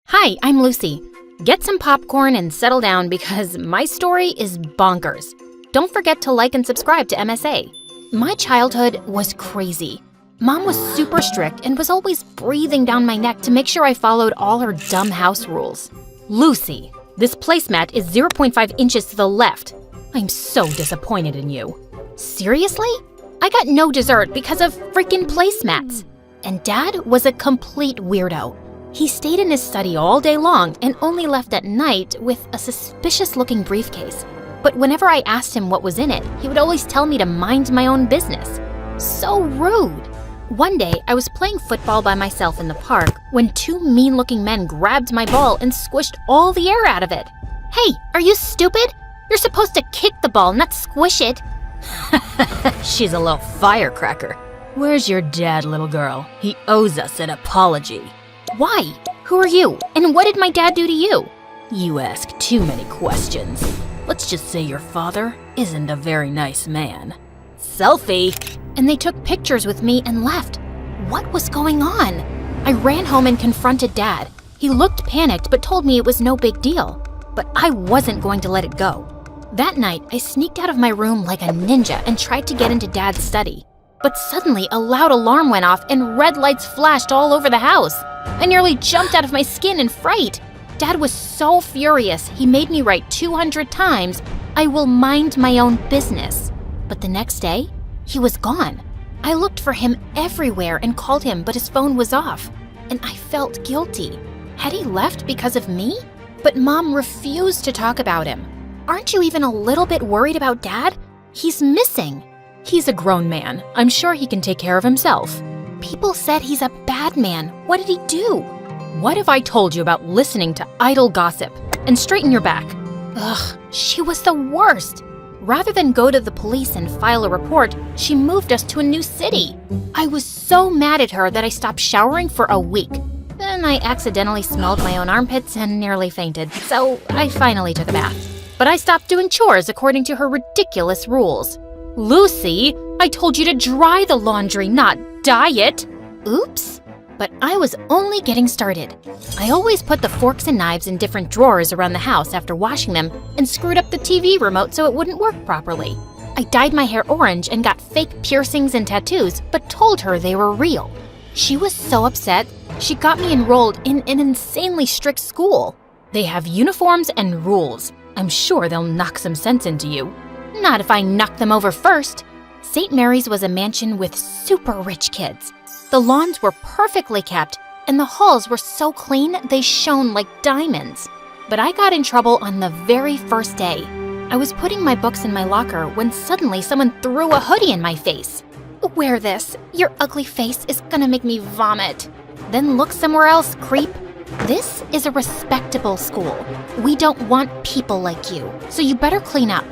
Hi, I'm Lucy. Get some popcorn and settle down because my story is bonkers. Don't forget to like and subscribe to MSA. My childhood was crazy. Mom was super strict and was always breathing down my neck to make sure I followed all her dumb house rules. Lucy, this placemat is 0.5 inches to the left. I'm so disappointed in you. Seriously? I got no dessert because of freaking placemats. And Dad was a complete weirdo. He stayed in his study all day long and only left at night with a suspicious-looking briefcase. But whenever I asked him what was in it, he would always tell me to mind my own business. So rude. One day, I was playing football by myself in the park when two mean-looking men grabbed my ball and squished all the air out of it. Hey, are you stupid? You're supposed to kick the ball, not squish it. She's a little firecracker. Where's your dad, little girl? He owes us an apology. Why? Who are you? And what did my dad do to you? You ask too many questions. Let's just say your father isn't a very nice man. Selfie! And they took pictures with me and left. What was going on? I ran home and confronted Dad. He looked panicked but told me it was no big deal. But I wasn't going to let it go. That night, I sneaked out of my room like a ninja and tried to get into Dad's study. But suddenly, a loud alarm went off and red lights flashed all over the house. I nearly jumped out of my skin in fright. Dad was so furious, he made me write 200 times, "I will mind my own business." But the next day, he was gone. I looked for him everywhere and called him, but his phone was off. And I felt guilty. Had he left because of me? But Mom refused to talk about him. Aren't you even a little bit worried about Dad? He's missing. He's a grown man. I'm sure he can take care of himself. People said he's a bad man. What did he do? What if I told you about listening to idle gossip? And straighten your back. Ugh, she was the worst. Rather than go to the police and file a report, she moved us to a new city. I was so mad at her that I stopped showering for a week. Then I accidentally smelled my own armpits and nearly fainted, so I finally took a bath. But I stopped doing chores according to her ridiculous rules. Lucy, I told you to dry the laundry, not dye it. Oops. But I was only getting started. I always put the forks and knives in different drawers around the house after washing them and screwed up the TV remote so it wouldn't work properly. I dyed my hair orange and got fake piercings and tattoos, but told her they were real. She was so upset, she got me enrolled in an insanely strict school. They have uniforms and rules. I'm sure they'll knock some sense into you. Not if I knock them over first. St. Mary's was a mansion with super rich kids. The lawns were perfectly kept, and the halls were so clean they shone like diamonds. But I got in trouble on the very first day. I was putting my books in my locker when suddenly someone threw a hoodie in my face. Wear this. Your ugly face is gonna make me vomit. Then look somewhere else, creep. This is a respectable school. We don't want people like you, so you better clean up.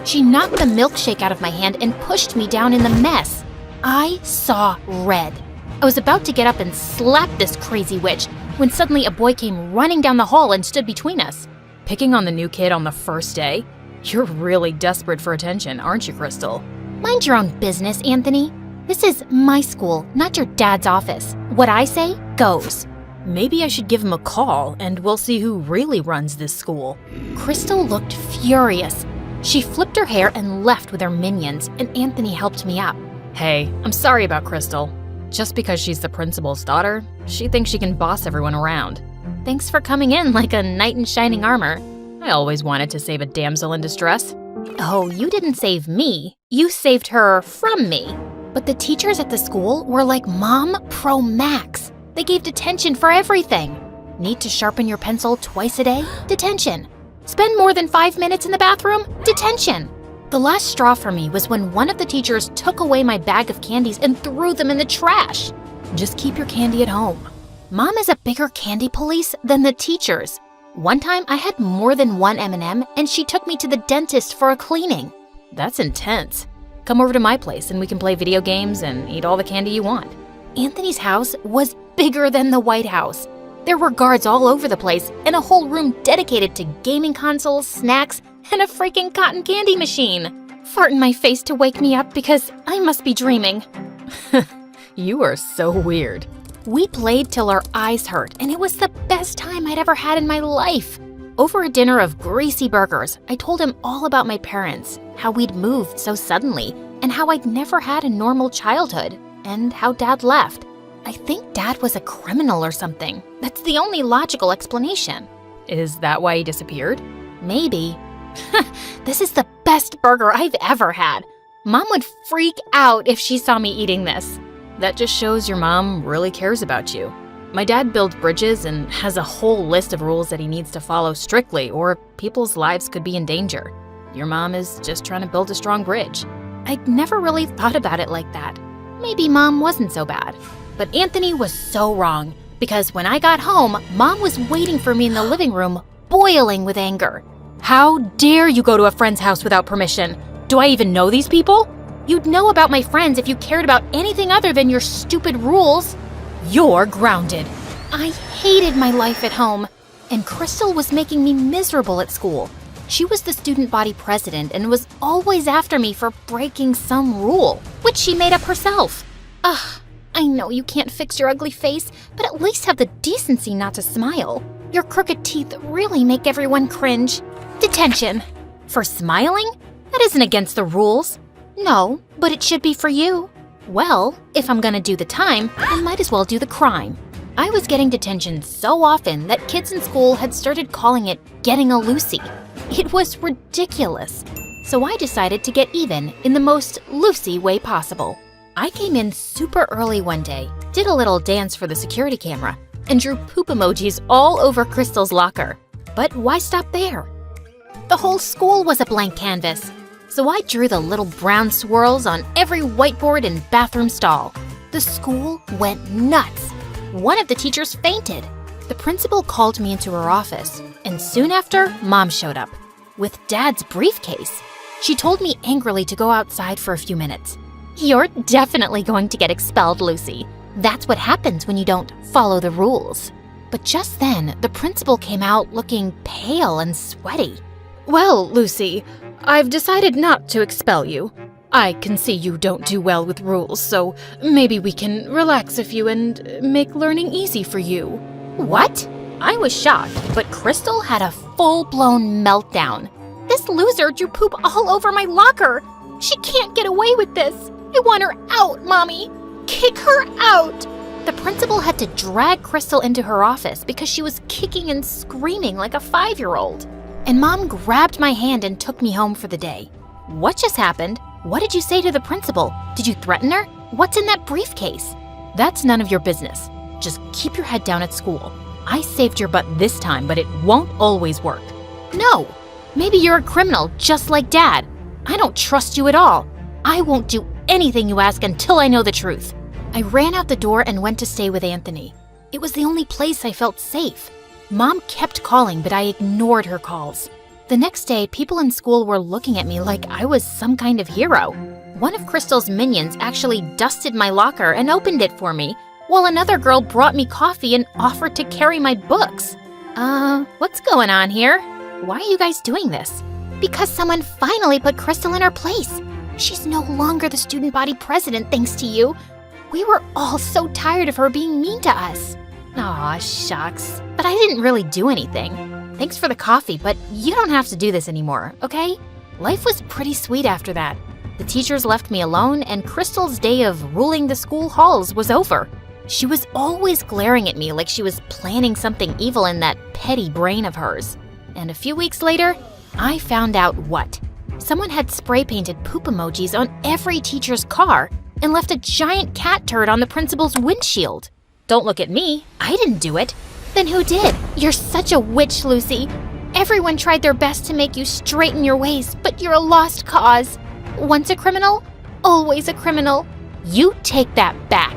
She knocked the milkshake out of my hand and pushed me down in the mess. I saw red. I was about to get up and slap this crazy witch when suddenly a boy came running down the hall and stood between us. Picking on the new kid on the first day? You're really desperate for attention, aren't you, Crystal? Mind your own business, Anthony. This is my school, not your dad's office. What I say goes. Maybe I should give him a call and we'll see who really runs this school. Crystal looked furious. She flipped her hair and left with her minions, and Anthony helped me up. Hey, I'm sorry about Crystal. Just because she's the principal's daughter, she thinks she can boss everyone around. Thanks for coming in like a knight in shining armor. I always wanted to save a damsel in distress. Oh, you didn't save me. You saved her from me. But the teachers at the school were like Mom Pro Max. They gave detention for everything. Need to sharpen your pencil twice a day? Detention. Spend more than 5 minutes in the bathroom? Detention. The last straw for me was when one of the teachers took away my bag of candies and threw them in the trash. Just keep your candy at home. Mom is a bigger candy police than the teachers. One time I had more than one M&M and she took me to the dentist for a cleaning. That's intense. Come over to my place and we can play video games and eat all the candy you want. Anthony's house was bigger than the White House. There were guards all over the place and a whole room dedicated to gaming consoles, snacks, and a freaking cotton candy machine. Fart in my face to wake me up because I must be dreaming. You are so weird. We played till our eyes hurt, and it was the best time I'd ever had in my life. Over a dinner of greasy burgers, I told him all about my parents, how we'd moved so suddenly, and how I'd never had a normal childhood, and how Dad left. I think Dad was a criminal or something. That's the only logical explanation. Is that why he disappeared? Maybe. This is the best burger I've ever had. Mom would freak out if she saw me eating this. That just shows your mom really cares about you. My dad builds bridges and has a whole list of rules that he needs to follow strictly, or people's lives could be in danger. Your mom is just trying to build a strong bridge. I'd never really thought about it like that. Maybe Mom wasn't so bad. But Anthony was so wrong, because when I got home, Mom was waiting for me in the living room, boiling with anger. How dare you go to a friend's house without permission? Do I even know these people? You'd know about my friends if you cared about anything other than your stupid rules. You're grounded. I hated my life at home, and Crystal was making me miserable at school. She was the student body president and was always after me for breaking some rule, which she made up herself. Ugh, I know you can't fix your ugly face, but at least have the decency not to smile. Your crooked teeth really make everyone cringe. Detention. For smiling? That isn't against the rules. No, but it should be for you. Well, if I'm gonna do the time, I might as well do the crime. I was getting detention so often that kids in school had started calling it getting a Lucy. It was ridiculous. So I decided to get even in the most Lucy way possible. I came in super early one day, did a little dance for the security camera, and drew poop emojis all over Crystal's locker. But why stop there? The whole school was a blank canvas. So I drew the little brown swirls on every whiteboard and bathroom stall. The school went nuts. One of the teachers fainted. The principal called me into her office, and soon after, Mom showed up with Dad's briefcase. She told me angrily to go outside for a few minutes. You're definitely going to get expelled, Lucy. That's what happens when you don't follow the rules. But just then, the principal came out looking pale and sweaty. Well, Lucy, I've decided not to expel you. I can see you don't do well with rules, so maybe we can relax a few and make learning easy for you. What? I was shocked, but Crystal had a full-blown meltdown. This loser drew poop all over my locker. She can't get away with this. I want her out, Mommy. Kick her out. The principal had to drag Crystal into her office because she was kicking and screaming like a 5-year-old. And Mom grabbed my hand and took me home for the day. What just happened? What did you say to the principal? Did you threaten her? What's in that briefcase? That's none of your business. Just keep your head down at school. I saved your butt this time, but it won't always work. No, maybe you're a criminal just like Dad. I don't trust you at all. I won't do anything you ask until I know the truth. I ran out the door and went to stay with Anthony. It was the only place I felt safe. Mom kept calling, but I ignored her calls. The next day, people in school were looking at me like I was some kind of hero. One of Crystal's minions actually dusted my locker and opened it for me, while another girl brought me coffee and offered to carry my books. What's going on here? Why are you guys doing this? Because someone finally put Crystal in her place. She's no longer the student body president thanks to you. We were all so tired of her being mean to us. Aw, shucks. But I didn't really do anything. Thanks for the coffee, but you don't have to do this anymore, okay? Life was pretty sweet after that. The teachers left me alone, and Crystal's day of ruling the school halls was over. She was always glaring at me like she was planning something evil in that petty brain of hers. And a few weeks later, I found out what. Someone had spray-painted poop emojis on every teacher's car and left a giant cat turd on the principal's windshield. Don't look at me. I didn't do it. Then who did? You're such a witch, Lucy. Everyone tried their best to make you straighten your ways, but you're a lost cause. Once a criminal, always a criminal. You take that back.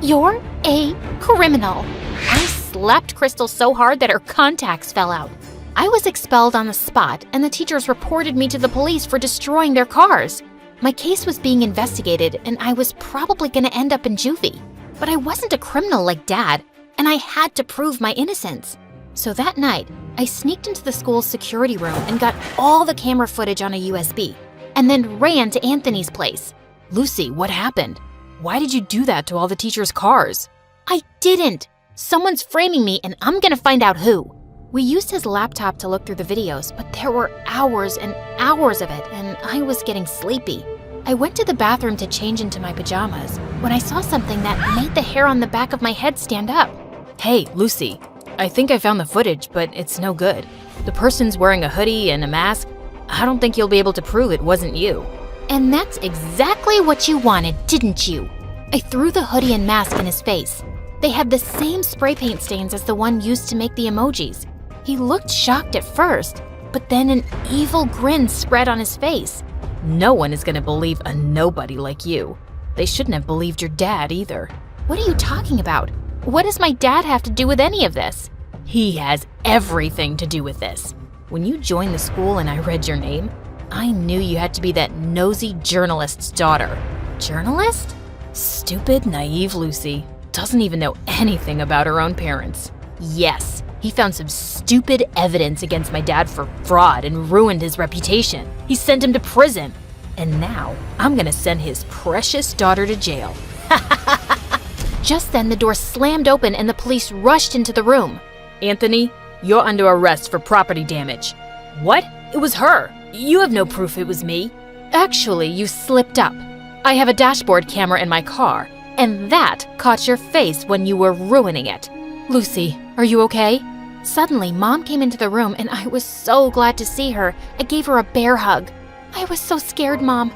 You're a criminal. I slapped Crystal so hard that her contacts fell out. I was expelled on the spot, and the teachers reported me to the police for destroying their cars. My case was being investigated, and I was probably going to end up in juvie. But I wasn't a criminal like Dad, and I had to prove my innocence. So that night, I sneaked into the school's security room and got all the camera footage on a USB, and then ran to Anthony's place. Lucy, what happened? Why did you do that to all the teachers' cars? I didn't. Someone's framing me and I'm gonna find out who. We used his laptop to look through the videos, but there were hours and hours of it, and I was getting sleepy. I went to the bathroom to change into my pajamas when I saw something that made the hair on the back of my head stand up. Hey, Lucy, I think I found the footage, but it's no good. The person's wearing a hoodie and a mask. I don't think you'll be able to prove it wasn't you. And that's exactly what you wanted, didn't you? I threw the hoodie and mask in his face. They had the same spray paint stains as the one used to make the emojis. He looked shocked at first, but then an evil grin spread on his face. No one is gonna believe a nobody like you. They shouldn't have believed your dad either. What are you talking about? What does my dad have to do with any of this? He has everything to do with this. When you joined the school and I read your name, I knew you had to be that nosy journalist's daughter. Journalist? Stupid, naive Lucy. Doesn't even know anything about her own parents. Yes, he found some stupid evidence against my dad for fraud and ruined his reputation. He sent him to prison. And now, I'm gonna send his precious daughter to jail. Just then, the door slammed open and the police rushed into the room. Anthony, you're under arrest for property damage. What? It was her. You have no proof it was me. Actually, you slipped up. I have a dashboard camera in my car, and that caught your face when you were ruining it. Lucy, are you okay? Suddenly, Mom came into the room and I was so glad to see her. I gave her a bear hug. I was so scared, Mom.